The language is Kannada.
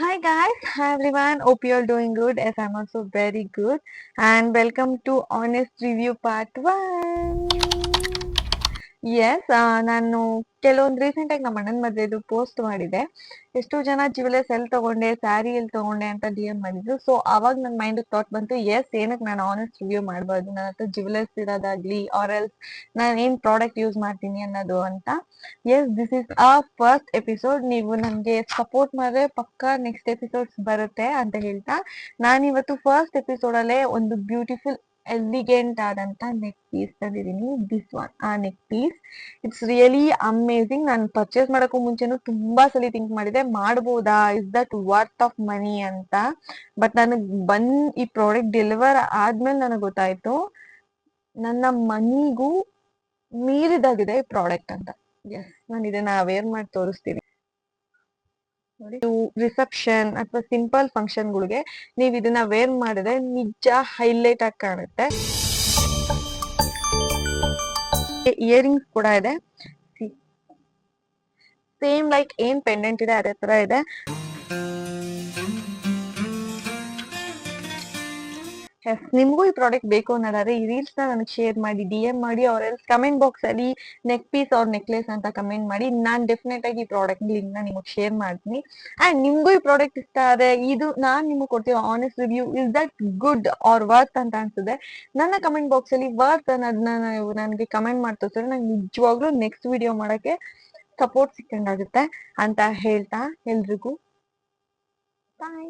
Hi guys, hi everyone. Hope you are doing good as I'm also very good. And welcome to Honest Review Part 1. ನಾನು ಕೆಲವೊಂದು ರೀಸೆಂಟ್ ಆಗಿ ನಮ್ಮ ಅಣ್ಣನ ಮದ್ವೆದು ಪೋಸ್ಟ್ ಮಾಡಿದೆ. ಎಷ್ಟೋ ಜನ ಜ್ಯುವೆಲರ್ಸ್ ಎಲ್ಲಿ ತಗೊಂಡೆ, ಸ್ಯಾರಿ ಎಲ್ಲಿ ತಗೊಂಡೆ ಅಂತ DM ಮಾಡಿದ್ರು. ಸೊ ಅವಾಗ ನನ್ನ ಮೈಂಡ್ ಥಾಟ್ ಬಂತು, ಏನಕ್ಕೆ ನಾನು ಆನೆಸ್ಟ್ ರಿವ್ಯೂ ಮಾಡಬಾರ್ದು, ನನ್ನ ಹತ್ರ ಜ್ಯುವೆಲರ್ಸ್ ಇರೋದಾಗ್ಲಿ ಆರ್ ಎಲ್ಸ್ ನಾನು ಏನ್ ಪ್ರಾಡಕ್ಟ್ ಯೂಸ್ ಮಾಡ್ತೀನಿ ಅನ್ನೋದು ಅಂತ. ದಿಸ್ ಇಸ್ ಆ ಫಸ್ಟ್ ಎಪಿಸೋಡ್. ನೀವು ನನಗೆ ಸಪೋರ್ಟ್ ಮಾಡಿದ್ರೆ ಪಕ್ಕಾ ನೆಕ್ಸ್ಟ್ ಎಪಿಸೋಡ್ಸ್ ಬರುತ್ತೆ ಅಂತ ಹೇಳ್ತಾ, ನಾನಿವತ್ತು ಫಸ್ಟ್ ಎಪಿಸೋಡ್ ಅಲ್ಲೇ ಒಂದು ಬ್ಯೂಟಿಫುಲ್ ಎಲಿಗೆಂಟ್ ಆದಂತ ನೆಕ್ ಪೀಸ್ ತಂದಿದ್ದೀನಿ. ದಿಸ್ ಒನ್ ಆ neck piece, it's really amazing. ನಾನು ಪರ್ಚೇಸ್ ಮಾಡೋಕ್ಕೂ ಮುಂಚೆನೂ ತುಂಬಾ ಸಲ ಥಿಂಕ್ ಮಾಡಿದೆ, ಮಾಡ್ಬೋದಾ, is that worth of money ಅಂತ. ಬಟ್ ನನಗ್ ಈ ಪ್ರಾಡಕ್ಟ್ ಡೆಲಿವರ್ ಆದ್ಮೇಲೆ ನನಗೆ ಗೊತ್ತಾಯ್ತು, ನನ್ನ ಮನಿಗೂ ಮೀರಿದಾಗಿದೆ ಈ ಪ್ರಾಡಕ್ಟ್ ಅಂತ. ನಾನು ಇದನ್ನ ವೇರ್ ಮಾಡಿ ತೋರಿಸ್ತೀನಿ ನೋಡಿ. ರಿಸೆಪ್ಷನ್ ಅಥವಾ ಸಿಂಪಲ್ ಫಂಕ್ಷನ್ಗಳಿಗೆ ನೀವು ಇದನ್ನ ವೇರ್ ಮಾಡಿದ್ರೆ ನಿಜ ಹೈಲೈಟ್ ಆಗಿ ಕಾಣುತ್ತೆ. ಇಯರಿಂಗ್ಸ್ ಕೂಡ ಇದೆ, ಸೇಮ್ ಲೈಕ್ ಏನ್ ಪೆಂಡೆಂಟ್ ಇದೆ ಅದೇ ತರ ಇದೆ. ನಿಮ್ಗೂ ಈ ಪ್ರಾಡಕ್ಟ್ ಬೇಕು ಅನ್ನೋದಾದ್ರೆ ಈ ರೀಲ್ಸ್ ನ ನನಗೆ ಶೇರ್ ಮಾಡಿ, DM ಮಾಡಿ, ಅವ್ರ ಕಮೆಂಟ್ ಬಾಕ್ಸ್ ಅಲ್ಲಿ ನೆಕ್ ಪೀಸ್ ಅವ್ರ ನೆಕ್ಲೆಸ್ ಅಂತ ಕಮೆಂಟ್ ಮಾಡಿ. ನಾನ್ ಡೆಫಿನೆಟ್ ಆಗಿ ಈ ಪ್ರಾಡಕ್ಟ್ ಲಿಂಕ್ ನ ನಿಮಗೆ ಶೇರ್ ಮಾಡ್ತೀನಿ. ಅಂಡ್ ನಿಮ್ಗೂ ಈ ಪ್ರಾಡಕ್ಟ್ ಇಷ್ಟ ಆದ್ರೆ, ಇದು ನಾನ್ ನಿಮ್ಗೆ ಕೊಡ್ತೀವಿ honest review, is that good or worth ಅಂತ ಅನ್ಸುತ್ತೆ, ನನ್ನ ಕಮೆಂಟ್ ಬಾಕ್ಸ್ ಅಲ್ಲಿ ವರ್ತ್ ಅನ್ನೋದನ್ನ ನೀವು ನನಗೆ ಕಮೆಂಟ್ ಮಾಡ್ತೋದ್ರೆ ನಂಗೆ ನಿಜವಾಗ್ಲೂ ನೆಕ್ಸ್ಟ್ ವಿಡಿಯೋ ಮಾಡಕ್ಕೆ ಸಪೋರ್ಟ್ ಸಿಕ್ಕಂಗಾಗುತ್ತೆ ಅಂತ ಹೇಳ್ತಾ ಎಲ್ರಿಗೂ ಬಾಯ್.